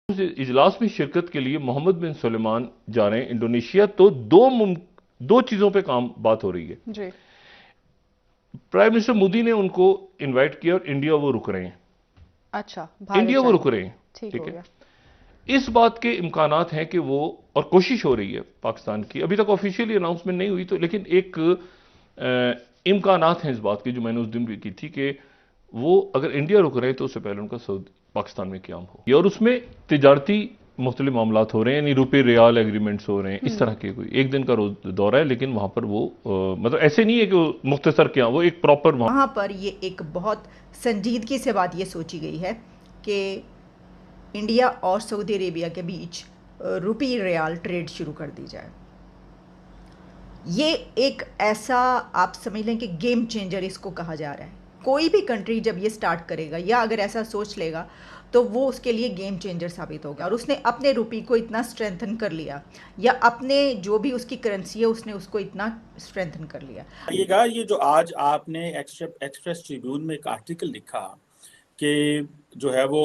इजलास में शिरकत के लिए मोहम्मद बिन सुलेमान जा रहे हैं इंडोनेशिया। तो दो चीजों पे बात हो रही है जी। प्राइम मिनिस्टर मोदी ने उनको इनवाइट किया और इंडिया वो रुक रहे हैं। अच्छा, भारत इंडिया वो रुक जाएंगे। रहे हैं। ठीक हो ठीक है। गया। इस बात के इम्कानात हैं कि वो, और कोशिश हो रही है पाकिस्तान की, अभी तक ऑफिशियली अनाउंसमेंट नहीं हुई तो, लेकिन एक इम्कानात हैं इस बात के, जो मैंने उस दिन भी की थी, कि वो अगर इंडिया रुक रहे हैं तो उससे पहले उनका पाकिस्तान में क्याम हो, और उसमें तिजारती मुख्तलिफ मामलात हो रहे हैं, यानी रुपये रियाल एग्रीमेंट्स हो रहे हैं, इस तरह के। कोई एक दिन का रोज दौरा है, लेकिन वहां पर वो मतलब ऐसे नहीं है कि वो मुख्तसर क्या, वो एक प्रॉपर वहाँ पर ये एक बहुत संजीदगी से बात ये सोची गई है कि इंडिया और सऊदी अरेबिया के बीच रुपी रियाल ट्रेड शुरू कर दी जाए। ये एक ऐसा, आप समझ लें कि गेम चेंजर इसको कहा जा रहा है। कोई भी कंट्री जब ये स्टार्ट करेगा या अगर ऐसा सोच लेगा तो वो उसके लिए गेम चेंजर साबित होगा। और उसने अपने रुपी को इतना स्ट्रेंथन कर लिया, या अपने जो भी उसकी करेंसी है उसने उसको इतना स्ट्रेंथन कर लिया। ये जो आज आपने एक्सप्रेस ट्रिब्यून में एक आर्टिकल लिखा कि जो है वो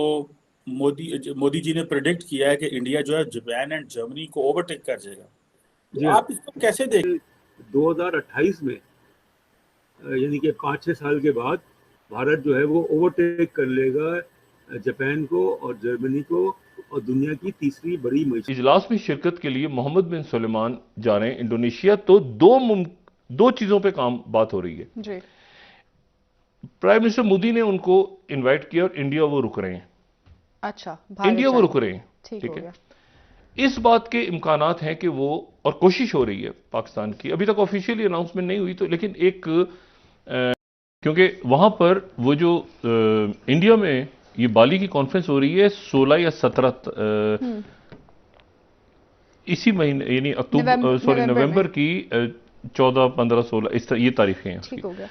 मोदी जी ने प्रेडिक्ट किया है कि इंडिया जो है जापान एंड जर्मनी को ओवरटेक कर जाएगा, तो आप इसको कैसे देख? 2028 में यानी कि 5-6 साल के बाद भारत जो है वो ओवरटेक कर लेगा जापान को और जर्मनी को, और दुनिया की तीसरी बड़ी मईशत। इजलास में शिरकत के लिए मोहम्मद बिन सुलेमान जा रहे हैं इंडोनेशिया। तो दो चीजों पे बात हो रही है जी। प्राइम मिनिस्टर मोदी ने उनको इनवाइट किया और इंडिया वो रुक रहे हैं। अच्छा, भारत इंडिया वो रुक जाएंगे। रहे हैं। ठीक ठीक हो है। गया। इस बात के इम्कानात हैं कि वो, और कोशिश हो रही है पाकिस्तान की, अभी तक ऑफिशियली अनाउंसमेंट नहीं हुई तो, लेकिन एक क्योंकि वहां पर वो जो इंडिया में ये बाली की कॉन्फ्रेंस हो रही है 16 या 17 इसी महीने, यानी नवंबर की 14, 15, 16 ये तारीखें हैं। ठीक हो गया।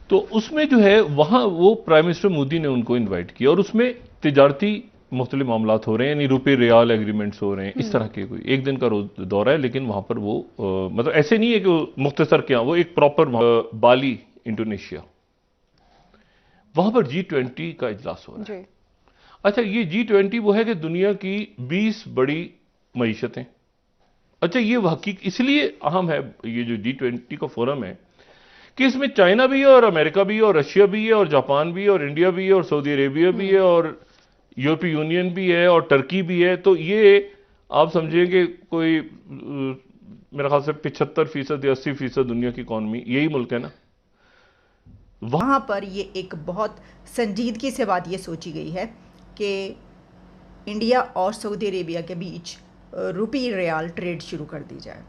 तो उसमें जो है वहां वो प्राइम मिनिस्टर मोदी ने उनको इनवाइट किया, और उसमें तिजारती मुख्तलिफ मामलात हो रहे हैं, यानी रुपये रियाल एग्रीमेंट्स हो रहे हैं, इस तरह के। कोई एक दिन का रोज दौरा है, लेकिन वहां पर वो मतलब ऐसे नहीं है कि वो मुख्तसर क्या, वो एक प्रॉपर बाली इंडोनेशिया, वहां पर G20 का इजलास हो रहा है। अच्छा, ये G20 वो है कि दुनिया की 20 बड़ी मईशतें। अच्छा, ये हकीक इसलिए अहम है, ये जो G20 का फोरम है, कि इसमें चाइना भी है और अमेरिका भी है और रशिया भी है और जापान भी है और इंडिया भी है और सऊदी अरेबिया भी है और यूरोपीय यूनियन भी है और टर्की भी है। तो ये आप समझिए कि कोई मेरे ख्याल से 75% या 80% दुनिया की इकॉनमी यही मुल्क है ना। वहाँ पर ये एक बहुत संजीदगी से बात ये सोची गई है कि इंडिया और सऊदी अरेबिया के बीच रुपी रियाल ट्रेड शुरू कर दी जाए।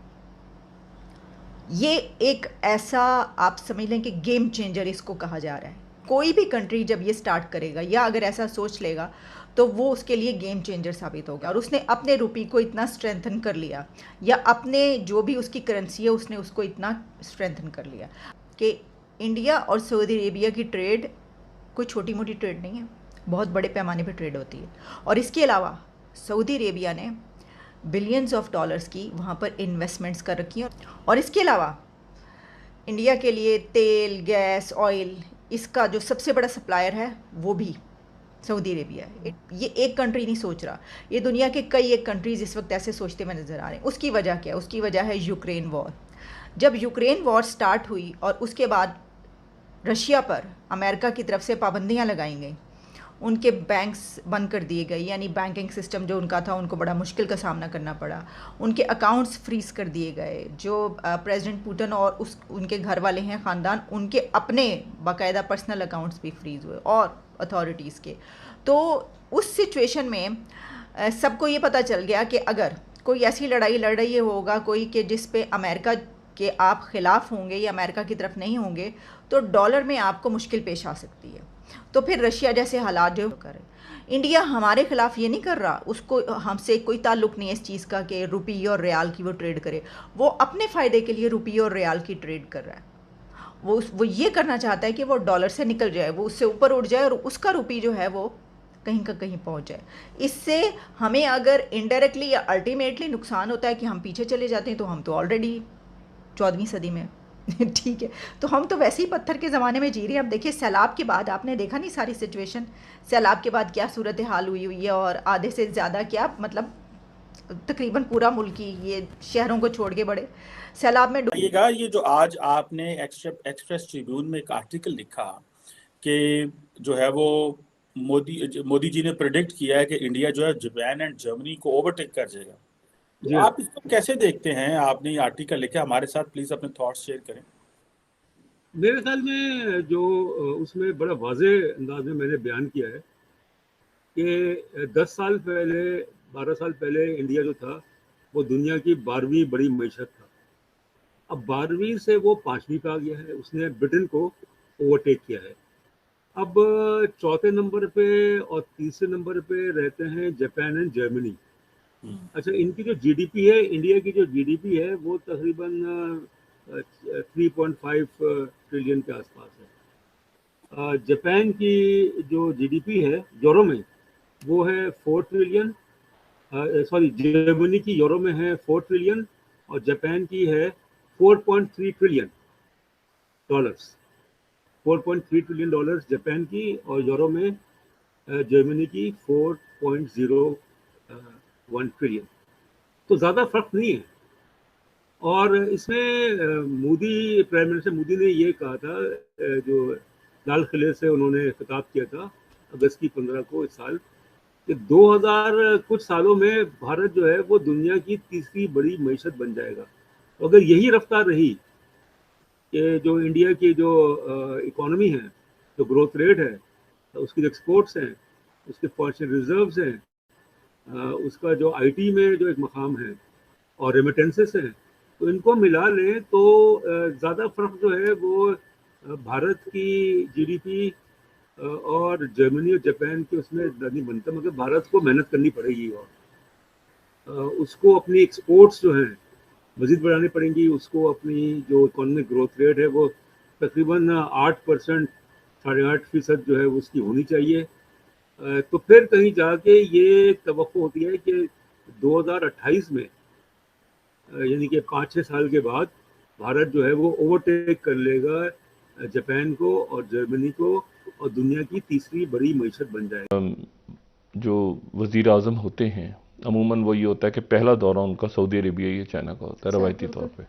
ये एक ऐसा, आप समझ लें कि गेम चेंजर इसको कहा जा रहा है। कोई भी कंट्री जब ये स्टार्ट करेगा या अगर ऐसा सोच लेगा तो वो उसके लिए गेम चेंजर साबित होगा। और उसने अपने रुपी को इतना स्ट्रेंथन कर लिया, या अपने जो भी उसकी करेंसी है उसने उसको इतना स्ट्रेंथन कर लिया कि इंडिया और सऊदी अरेबिया की ट्रेड कोई छोटी मोटी ट्रेड नहीं है, बहुत बड़े पैमाने पर ट्रेड होती है। और इसके अलावा सऊदी अरेबिया ने बिलियंस ऑफ डॉलर्स की वहाँ पर इन्वेस्टमेंट्स कर रखी हैं। और इसके अलावा इंडिया के लिए तेल, गैस, ऑयल, इसका जो सबसे बड़ा सप्लायर है वो भी सऊदी अरेबिया है। ये एक कंट्री नहीं सोच रहा, ये दुनिया के कई एक कंट्रीज इस वक्त ऐसे सोचते हुए नज़र आ रहे हैं। उसकी वजह क्या है? उसकी वजह है यूक्रेन वॉर। जब यूक्रेन वॉर स्टार्ट हुई और उसके बाद रशिया पर अमेरिका की तरफ से पाबंदियां लगाई गई, उनके बैंक्स बंद कर दिए गए, यानी बैंकिंग सिस्टम जो उनका था उनको बड़ा मुश्किल का सामना करना पड़ा, उनके अकाउंट्स फ्रीज कर दिए गए। जो प्रेसिडेंट पुतिन और उनके घर वाले हैं, ख़ानदान, उनके अपने बाकायदा पर्सनल अकाउंट्स भी फ्रीज हुए, और अथॉरिटीज़ के। तो उस सिचुएशन में सबको ये पता चल गया कि अगर कोई ऐसी लड़ाई लड़ रही होगा कोई कि जिस पे अमेरिका के आप ख़िलाफ़ होंगे या अमेरिका की तरफ नहीं होंगे, तो डॉलर में आपको मुश्किल पेश आ सकती है। तो फिर रशिया जैसे हालात जो करें, इंडिया हमारे खिलाफ ये नहीं कर रहा, उसको हमसे कोई ताल्लुक़ नहीं है इस चीज़ का कि रुपी और रियाल की वो ट्रेड करे। वो अपने फ़ायदे के लिए रुपी और रियाल की ट्रेड कर रहा है। वो ये करना चाहता है कि वो डॉलर से निकल जाए, वो उससे ऊपर उठ जाए और उसका रुपी जो है वो कहीं का कहीं पहुंच जाए। इससे हमें अगर इनडायरेक्टली या अल्टीमेटली नुकसान होता है कि हम पीछे चले जाते हैं, तो हम तो ऑलरेडी 14वीं सदी में ठीक है, तो हम तो वैसे ही पत्थर के ज़माने में जी रहे हैं। अब देखिए सैलाब के बाद आपने देखा नहीं सारी सिचुएशन, सैलाब के बाद क्या सूरत हाल हुई हुई है, और आधे से ज़्यादा क्या मतलब तकरीबन पूरा मुल्क ही ये शहरों को छोड़ के बड़े सैलाब में बताइएगा, ये जो आज आपने एक्सप्रेस ट्रिब्यून में एक आर्टिकल लिखा कि जो है वो मोदी जी ने प्रेडिक्ट किया है कि इंडिया जो है जापान एंड जर्मनी को ओवरटेक कर जाएगा, जी तो हाँ। आप इसको कैसे देखते हैं? आपने ये आर्टिकल लिखा, हमारे साथ प्लीज अपने थॉट्स शेयर करें। मेरे ख्याल में जो उसमें बड़ा वाज़ेह अंदाज में मैंने बयान किया है कि 10 साल पहले 12 साल पहले इंडिया जो था वो दुनिया की 12वीं बड़ी मईशत था। अब 12वीं से वो 5वीं पे आ गया है, उसने ब्रिटेन को ओवरटेक किया है। अब चौथे नंबर पे और तीसरे नंबर पे रहते हैं जापान एंड जर्मनी। अच्छा, इनकी जो जीडीपी है, इंडिया की जो जीडीपी है वो तकरीबन 3.5 ट्रिलियन के आसपास है। जापान की जो जीडीपी है यूरो में वो है 4 ट्रिलियन, सॉरी जर्मनी की यूरो में है 4 ट्रिलियन और जापान की है 4.3 trillion dollars. 4.3 trillion dollars Japan की और यूरो में जर्मनी की 4.01 ट्रिलियन। तो ज़्यादा फर्क नहीं है। और इसमें मोदी, प्राइम मिनिस्टर मोदी ने ये कहा था, जो लाल किले से उन्होंने खिताब किया था अगस्त की 15 को इस साल, कि 2000 कुछ सालों में भारत जो है वो दुनिया की तीसरी बड़ी मईशत बन जाएगा। तो अगर यही रफ्तार रही कि जो इंडिया की जो इकोनॉमी है, जो ग्रोथ रेट है, उसकी जो एक्सपोर्ट्स हैं, उसके फॉरेन रिजर्व्स हैं, उसका जो आईटी में जो एक मकाम है और रेमिटेंसेस हैं, तो इनको मिला लें तो ज़्यादा फर्क जो है वो भारत की जीडीपी और जर्मनी और जापान के उसमें नहीं बनता। मगर भारत को मेहनत करनी पड़ेगी और उसको अपनी एक्सपोर्ट्स जो हैं मज़ीद बढ़ानी पड़ेंगी। उसको अपनी जो इकोनॉमिक ग्रोथ रेट है वो तकरीबन 8%, 8.5% जो है उसकी होनी चाहिए। तो फिर कहीं जाके ये तवक्को होती है कि 2028 में यानी कि 5-6 साल के बाद भारत जो है वो ओवरटेक कर लेगा जापान को और जर्मनी को और दुनिया की तीसरी बड़ी मईशत बन जाएगा। जो वज़ीर आज़म होते हैं अमूमन वो ये होता है कि पहला दौरा उनका सऊदी अरेबिया या चाइना का होता है रवायती तौर पे।